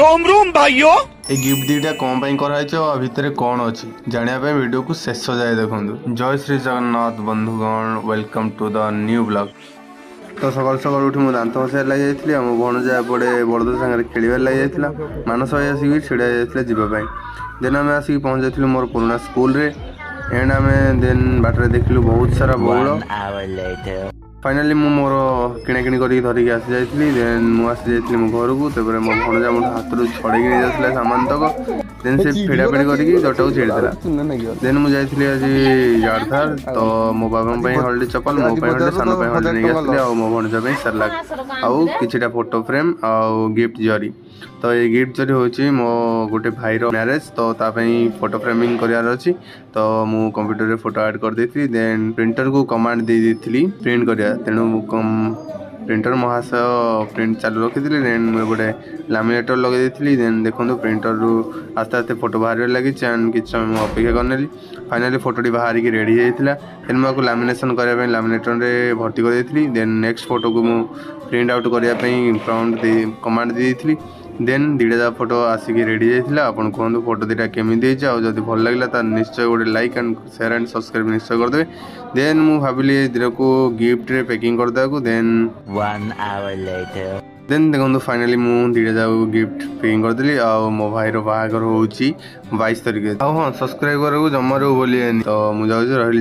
रोम रोम भाइयों a gift दीटा कौन पाई कराई आ भितर कौन अच्छी जानापी वीडियो को शेष जाए देखूँ। जय श्री जगन्नाथ बंधुगण welcome to the new blog. तो सकाल सकाल उठी मुझे दांत घसार लगी जाइए मो भणजा एपटे बड़द सागर खेल लगी जाता मानस भाई आसिक छिड़ा जाता जावाई देन आम आसिक पहुँच जाइलु मोर पुराना स्कूल रे एंड आम देन बाटर देखलु बहुत सारा बौड़ फाइनाली मु मोर किणाकिणी करके धरिकी आसी जाइली देन मुझे आसी मो घर को तब मो भणजा मो हाथ छड़े जाता सामान तक देन से फिड़ाफिड़ी करके जोटा को छेड़देला देन मुझे आज जाड़धार तो मो बाबा हल्दी चपल मो हल्दी सान हल्दी नहीं आसली आ मो भणजा सेरलाक आउ किछिटा फोटो फ्रेम आउ गिफ्ट जरी। तो ये गिफ्ट जरी होची मो गोटे भाईर मैरेज तो तापई फोटो फ्रेमिंग करार अच्छी तो मु कंप्यूटर रे फोटो ऐड कर देती देन प्रिंटर को कमांड दे देती प्रिंट करिया तेणु प्रिंटर महास प्रिंट चालू रखी देन मुझे गोटे लामिनेटर लगे देती देन देखो प्रिंटर रू आस्ते आस्ते फोटो बाहर लगी कि समय अपेक्षा करनेली फाइनाली फोटोटी बाहर रेडी होता देन मुझे लामिनेशन करने लामिनेटर रे भर्ती कर देती देन नेक्स्ट फोटो को मु प्रिंट आउट करने प्रॉम्प्ट कमांड दे देती देन दीटा फोटो आसिक रेडी जाइए आपन कहूँ फोटो दीटा केमी जब भल लगे तो निश्चय गोटे like and share and subscribe निश्चय करदे देन मु भाविली दीटा को गिफ्ट रे पैकिंग करदेको देन 1 hour later देन देखो फाइनाली मु दीटा जाक गिफ्ट पैकिंग करदेली आ मो भाईर बाहागर हो 22 तारिख हाँ सब्सक्राइब करा जमारू बोली तो मुझे रही